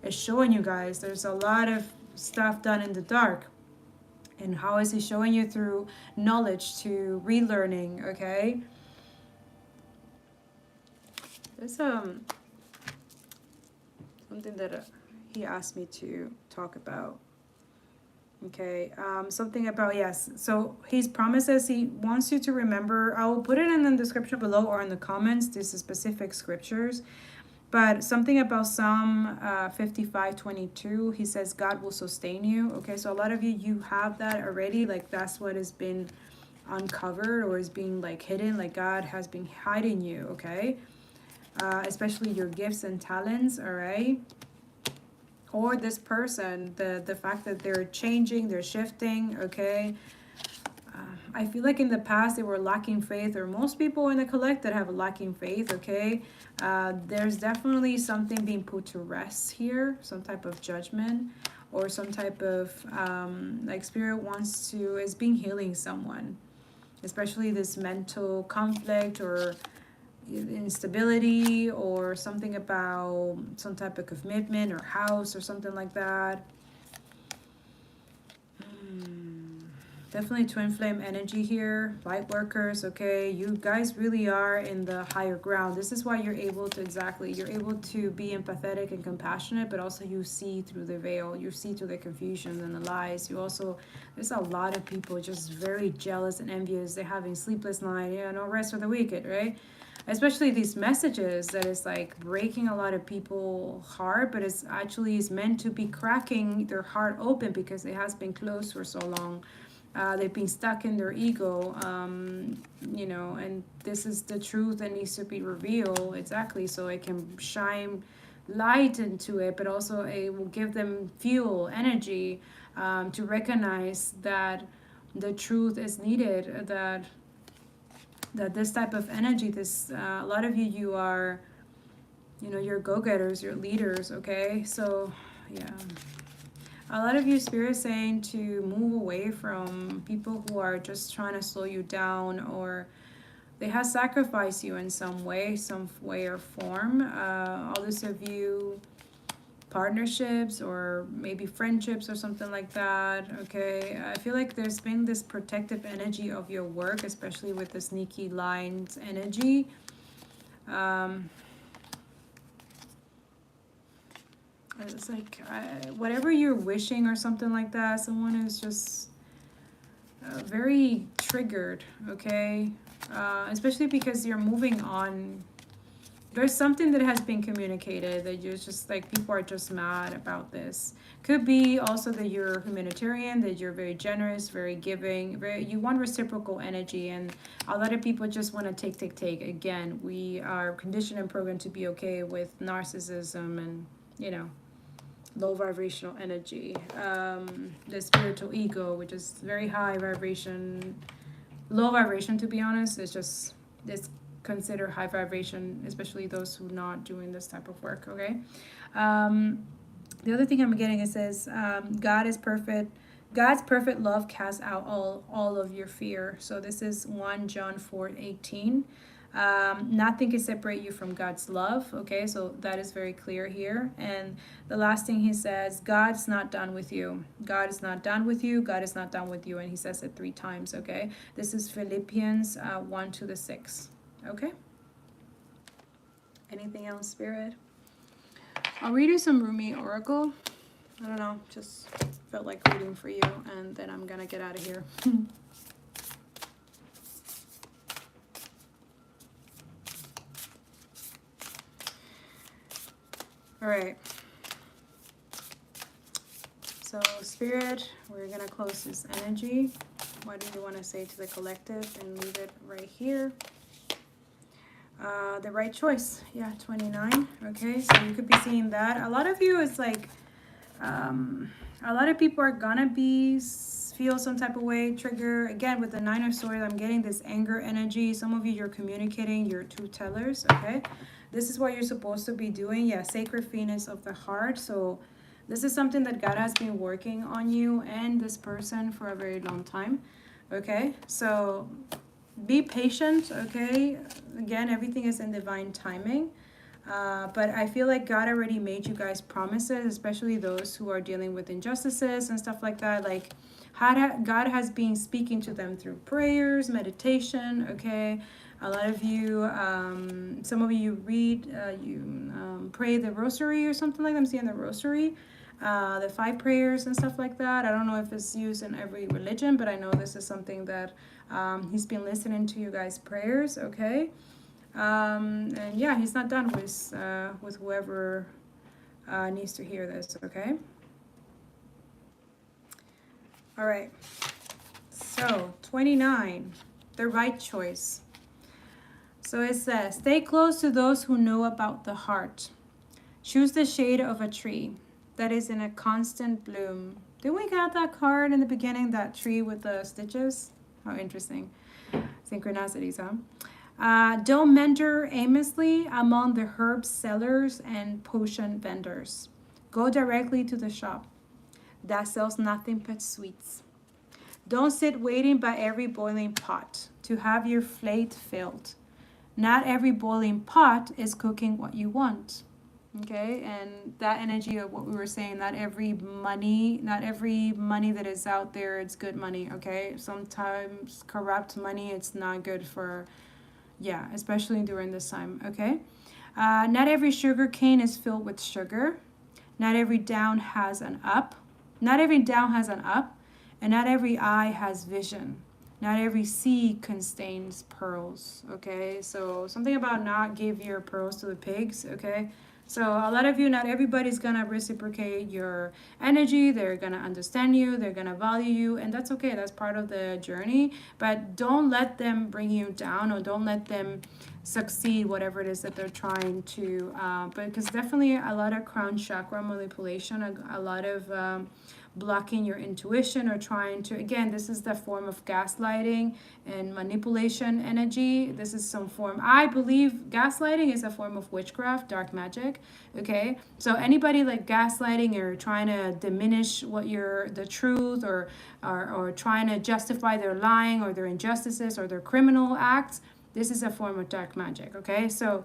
showing you guys. There's a lot of stuff done in the dark. And how is he showing you? Through knowledge, to relearning, okay? There's something that he asked me to talk about. Okay, something about, yes. So his promises, he wants you to remember. I will put it in the description below or in the comments. These are specific scriptures. But something about Psalm 55:22, he says, God will sustain you. Okay, so a lot of you, you have that already. Like, that's what has been uncovered or is being, like, hidden. Like, God has been hiding you, okay? Especially your gifts and talents, all right? Or this person, the fact that they're changing, they're shifting, okay? I feel like in the past they were lacking faith, or most people in the collective have lacking faith, okay? There's definitely something being put to rest here, some type of judgment, or some type of, like, Spirit wants to, is being healing someone, especially this mental conflict or instability, or something about some type of commitment or house or something like that. Definitely twin flame energy here, light workers, okay? You guys really are in the higher ground. This is why you're able to, you're able to be empathetic and compassionate, but also you see through the veil. You see through the confusion and the lies. You also, there's a lot of people just very jealous and envious. They're having sleepless night, no rest for the wicked, right? Especially these messages that is like breaking a lot of people's heart, but it's actually is meant to be cracking their heart open because it has been closed for so long. They've been stuck in their ego, and this is the truth that needs to be revealed, exactly, so it can shine light into it, but also it will give them fuel, energy, to recognize that the truth is needed, that this type of energy, a lot of you are, you're go-getters, you're leaders, okay? So, yeah. A lot of you, Spirit, saying to move away from people who are just trying to slow you down, or they have sacrificed you in some way or form. All this of you, partnerships or maybe friendships or something like that, okay? I feel like there's been this protective energy of your work, especially with the sneaky lines energy. It's like whatever you're wishing or something like that, someone is just very triggered, okay? Especially because you're moving on. There's something that has been communicated that you're just like, people are just mad about this. Could be also that you're humanitarian, that you're very generous, very giving, you want reciprocal energy, and a lot of people just want to take. Again, we are conditioned and programmed to be okay with narcissism and, low vibrational energy. The spiritual ego, which is very high vibration, low vibration, to be honest, it's considered high vibration, especially those who are not doing this type of work, okay? The other thing I'm getting, it says, God is perfect. God's perfect love casts out all of your fear. So this is 1 John 4:18. Nothing can separate you from God's love, okay? So that is very clear here. And the last thing he says, God's not done with you. God is not done with you. God is not done with you. And he says it 3 times, okay? This is Philippians 1-6, okay? Anything else, Spirit? I'll read you some Rumi Oracle. I don't know, just felt like reading for you, and then I'm gonna get out of here. All right. So, Spirit, we're going to close this energy. What do you want to say to the collective, and leave it right here? The right choice. Yeah, 29. Okay, so you could be seeing that. A lot of you is like, a lot of people are going to feel some type of way, trigger. Again, with the 9 of Swords, I'm getting this anger energy. Some of you, you're communicating, you're truth tellers, okay? This is what you're supposed to be doing. Yeah, sacred phoenix of the heart. So this is something that God has been working on you and this person for a very long time, okay? So be patient, okay? Again, everything is in divine timing. But I feel like God already made you guys promises, especially those who are dealing with injustices and stuff like that. Like, God has been speaking to them through prayers, meditation, okay? A lot of you, some of you read, pray the rosary or something like that. I'm seeing the rosary, the 5 prayers and stuff like that. I don't know if it's used in every religion, but I know this is something that he's been listening to you guys' prayers, okay? And yeah, he's not done with whoever needs to hear this, okay? All right. So, 29, the right choice. So it says, stay close to those who know about the heart. Choose the shade of a tree that is in a constant bloom. Didn't we get that card in the beginning, that tree with the stitches? How interesting. Synchronicities, huh? Don't meander aimlessly among the herb sellers and potion vendors. Go directly to the shop that sells nothing but sweets. Don't sit waiting by every boiling pot to have your plate filled. Not every boiling pot is cooking what you want. Okay, and that energy of what we were saying, not every money that is out there, it's good money. Okay, sometimes corrupt money, it's not good for, yeah, especially during this time. Okay, not every sugar cane is filled with sugar. Not every down has an up. Not every down has an up, and not every eye has vision. Not every sea contains pearls. Okay, so something about not give your pearls to the pigs. Okay, so a lot of you, not everybody's gonna reciprocate your energy. They're gonna understand you. They're gonna value you, and that's okay. That's part of the journey. But don't let them bring you down, or don't let them succeed whatever it is that they're trying to. But because definitely a lot of crown chakra manipulation, a lot of blocking your intuition, or trying to, again, this is the form of gaslighting and manipulation energy. This is some form, I believe gaslighting is a form of witchcraft, dark magic. Okay, so anybody like gaslighting or trying to diminish what you're the truth, or trying to justify their lying or their injustices or their criminal acts, this is a form of dark magic. Okay, so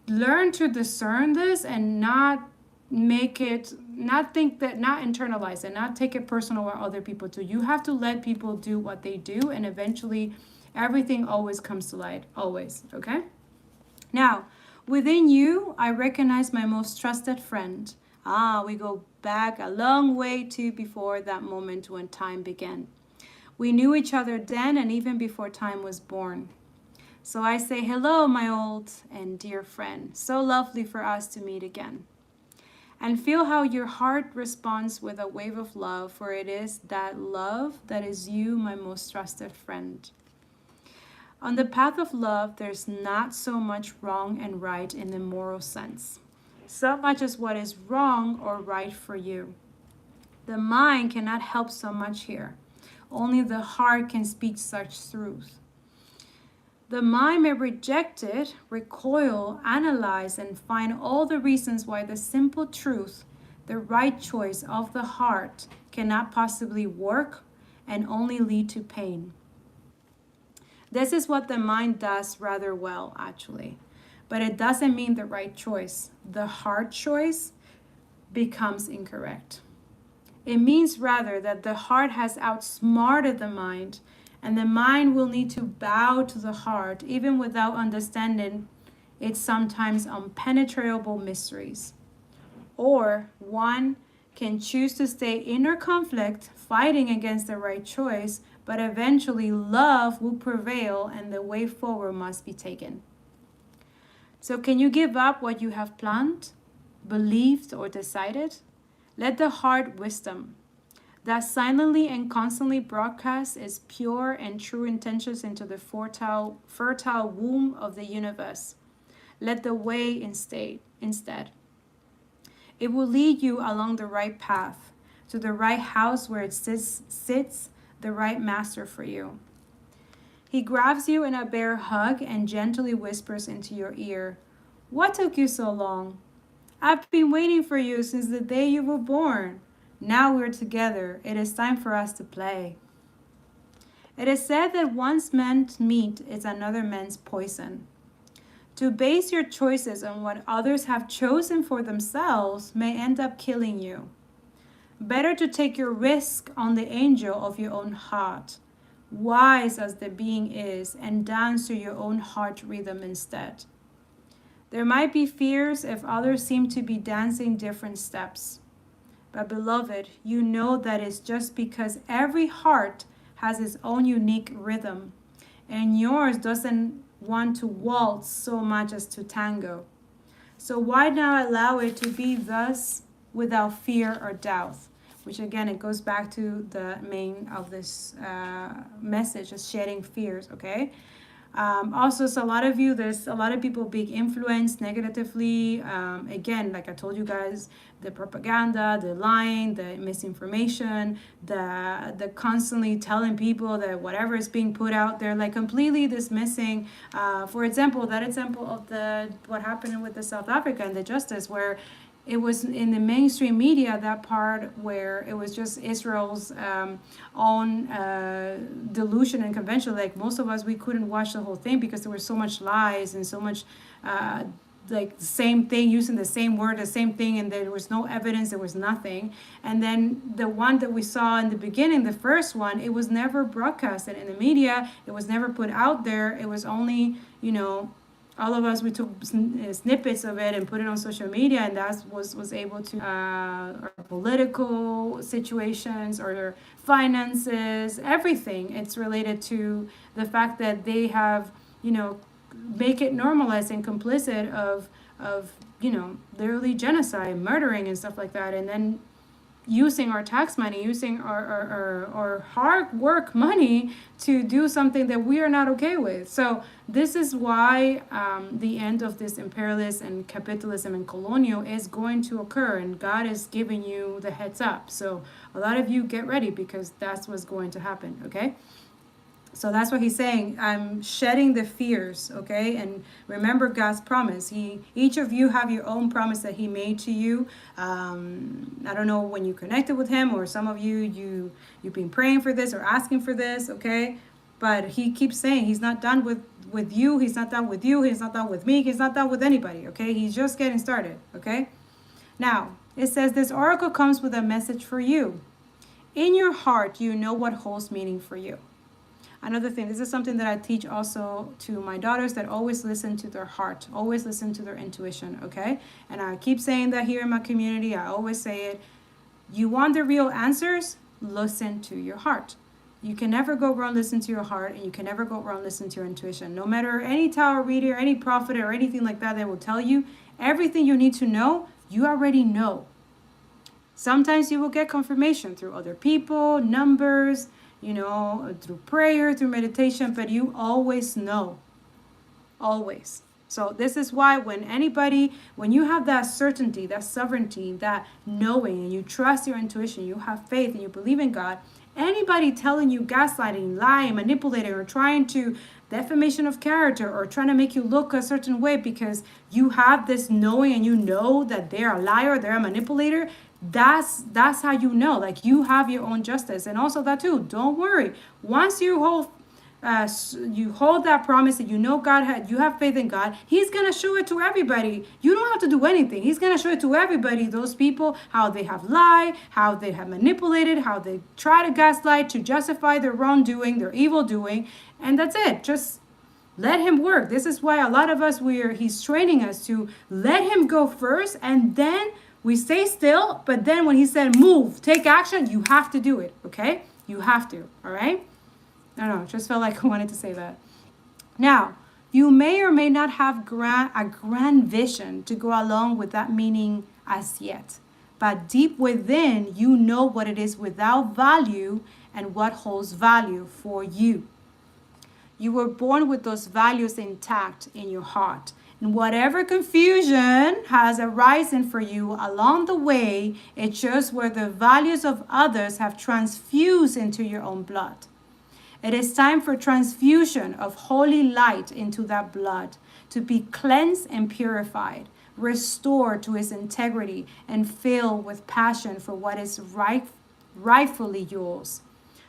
learn to discern this and not make it, not think that, not internalize it, not take it personal what other people do. You have to let people do what they do, and eventually everything always comes to light, always. Okay, now within you I recognize my most trusted friend. We go back a long way to before that moment when time began. We knew each other then, and even before time was born. So I say hello, my old and dear friend. So lovely for us to meet again. And feel how your heart responds with a wave of love, for it is that love that is you, my most trusted friend. On the path of love, there's not so much wrong and right in the moral sense, so much as what is wrong or right for you. The mind cannot help so much here. Only the heart can speak such truth. The mind may reject it, recoil, analyze, and find all the reasons why the simple truth, the right choice of the heart, cannot possibly work and only lead to pain. This is what the mind does rather well, actually. But it doesn't mean the right choice. The hard choice becomes incorrect. It means rather that the heart has outsmarted the mind, and the mind will need to bow to the heart, even without understanding its sometimes impenetrable mysteries. Or one can choose to stay in inner conflict, fighting against the right choice, but eventually love will prevail and the way forward must be taken. So can you give up what you have planned, believed, or decided? Let the heart wisdom that silently and constantly broadcasts its pure and true intentions into the fertile womb of the universe. Let the way instead. It will lead you along the right path, to the right house where it sits the right master for you. He grabs you in a bear hug and gently whispers into your ear, "What took you so long? I've been waiting for you since the day you were born. Now we're together. It is time for us to play." It is said that one's man's meat is another man's poison. To base your choices on what others have chosen for themselves may end up killing you. Better to take your risk on the angel of your own heart, wise as the being is, and dance to your own heart rhythm instead. There might be fears if others seem to be dancing different steps. But beloved, you know that it's just because every heart has its own unique rhythm, and yours doesn't want to waltz so much as to tango. So why not allow it to be thus without fear or doubt? Which again, it goes back to the main of this message, is shedding fears, okay? Also, so a lot of you, there's a lot of people being influenced negatively. Again, like I told you guys, the propaganda, the lying, the misinformation, the constantly telling people that whatever is being put out there, like completely dismissing. For example, that example of what happened with the South Africa and the justice, where it was in the mainstream media, that part where it was just Israel's own delusion and convention. Like most of us, we couldn't watch the whole thing because there were so much lies and so much like the same thing, using the same word, the same thing, and there was no evidence, there was nothing. And then the one that we saw in the beginning, the first one, it was never broadcasted in the media, it was never put out there, it was only, all of us, we took snippets of it and put it on social media, and that was able to our political situations or finances, everything. It's related to the fact that they have, make it normalized and complicit of literally genocide, murdering and stuff like that, and then using our tax money, using our hard work money to do something that we are not okay with. So this is why the end of this imperialist and capitalism and colonial is going to occur, and God is giving you the heads up. So a lot of you get ready, because that's what's going to happen, okay? So that's what he's saying. I'm shedding the fears, okay? And remember God's promise. Each of you have your own promise that he made to you. I don't know when you connected with him, or some of you've been praying for this or asking for this, okay? But he keeps saying he's not done with you. He's not done with you. He's not done with me. He's not done with anybody, okay? He's just getting started, okay? Now, it says this oracle comes with a message for you. In your heart, you know what holds meaning for you. Another thing, this is something that I teach also to my daughters, that always listen to their heart, always listen to their intuition, okay? And I keep saying that here in my community. I always say it. You want the real answers? Listen to your heart. You can never go wrong listening to your heart, and you can never go wrong listening to your intuition. No matter any tarot reader, any prophet, or anything like that, they will tell you everything you need to know, you already know. Sometimes you will get confirmation through other people, numbers, through prayer, through meditation, but you always know. Always. So this is why when you have that certainty, that sovereignty, that knowing, and you trust your intuition, you have faith, and you believe in God, anybody telling you gaslighting, lying, manipulating, or trying to defamation of character, or trying to make you look a certain way because you have this knowing and you know that they're a liar, they're a manipulator, that's how you know, like, you have your own justice. And also that too, don't worry, once you hold that promise, that you have faith in God, he's gonna show it to everybody. You don't have to do anything. He's gonna show it to everybody, those people, how they have lied, how they have manipulated, how they try to gaslight to justify their wrongdoing, their evil doing, and that's it. Just let him work. This is why a lot of us, he's training us to let him go first, and then we stay still. But then when he said move, take action, you have to do it, okay? You have to, all right? I don't know, just felt like I wanted to say that. Now, you may or may not have a grand vision to go along with that meaning as yet. But deep within, you know what it is without value and what holds value for you. You were born with those values intact in your heart. And whatever confusion has arisen for you along the way, it's just where the values of others have transfused into your own blood. It is time for transfusion of holy light into that blood, to be cleansed and purified, restored to its integrity, and filled with passion for what is rightfully yours,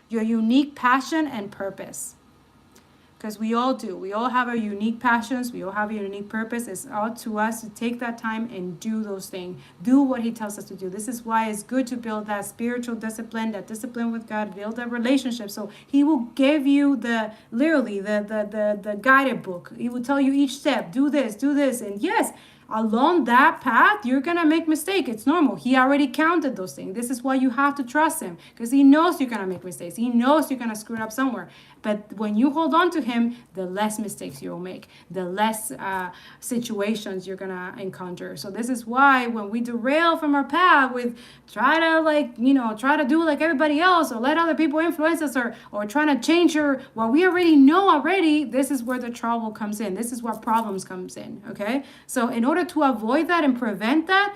your unique passion and purpose. Because we all do. We all have our unique passions. We all have a unique purpose. It's up to us to take that time and do those things. Do what he tells us to do. This is why it's good to build that spiritual discipline, that discipline with God, build that relationship. So he will give you the guided book. He will tell you each step, do this. And yes, along that path, you're going to make mistakes. It's normal. He already counted those things. This is why you have to trust him, because he knows you're going to make mistakes. He knows you're going to screw it up somewhere. But when you hold on to him, the less mistakes you'll make, the less situations you're going to encounter. So this is why when we derail from our path with try to do like everybody else, or let other people influence us, or trying to change what we already know already, this is where the trouble comes in. This is where problems comes in, okay? So in order to avoid that and prevent that,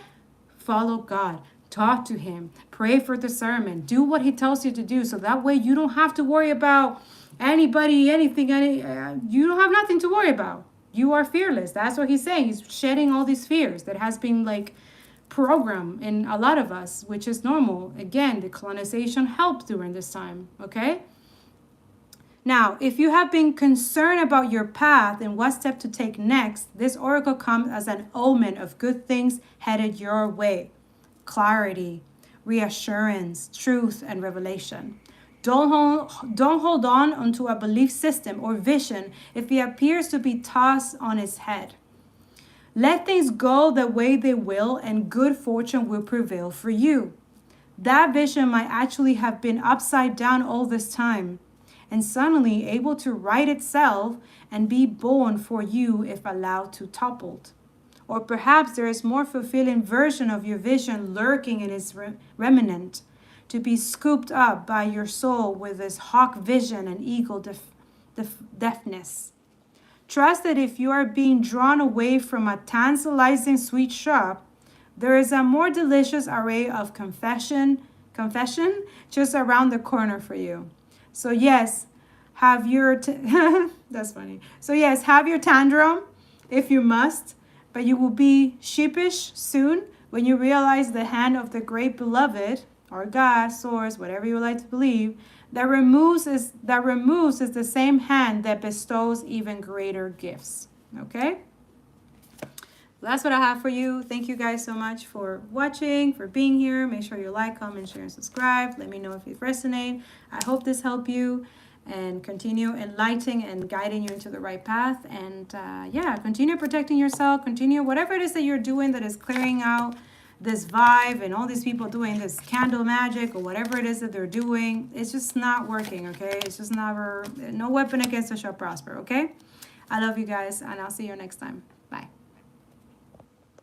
follow God. Talk to him. Pray for discernment. Do what he tells you to do, so that way you don't have to worry about anybody, anything, you don't have nothing to worry about. You are fearless. That's what he's saying. He's shedding all these fears that has been like programmed in a lot of us, which is normal. Again, the colonization helped during this time, okay? Now, if you have been concerned about your path and what step to take next, this oracle comes as an omen of good things headed your way. Clarity, reassurance, truth, and revelation. Don't hold on onto a belief system or vision if it appears to be tossed on its head. Let things go the way they will, and good fortune will prevail for you. That vision might actually have been upside down all this time, and suddenly able to right itself and be born for you if allowed to topple. Or perhaps there is more fulfilling version of your vision lurking in its remnant, to be scooped up by your soul with this hawk vision and eagle deafness. Trust that if you are being drawn away from a tantalizing sweet shop, there is a more delicious array of confession just around the corner for you. So yes, have your that's funny. So yes, have your tantrum if you must, but you will be sheepish soon when you realize the hand of the great beloved, or God, source, whatever you like to believe, that removes is the same hand that bestows even greater gifts. Okay? That's what I have for you. Thank you guys so much for watching, for being here. Make sure you like, comment, share, and subscribe. Let me know if it resonates. I hope this helped you and continue enlightening and guiding you into the right path. And yeah, continue protecting yourself. Continue whatever it is that you're doing that is clearing out this vibe, and all these people doing this candle magic or whatever it is that they're doing. It's just not working, okay? It's just never, no weapon against us shall prosper, okay? I love you guys, and I'll see you next time.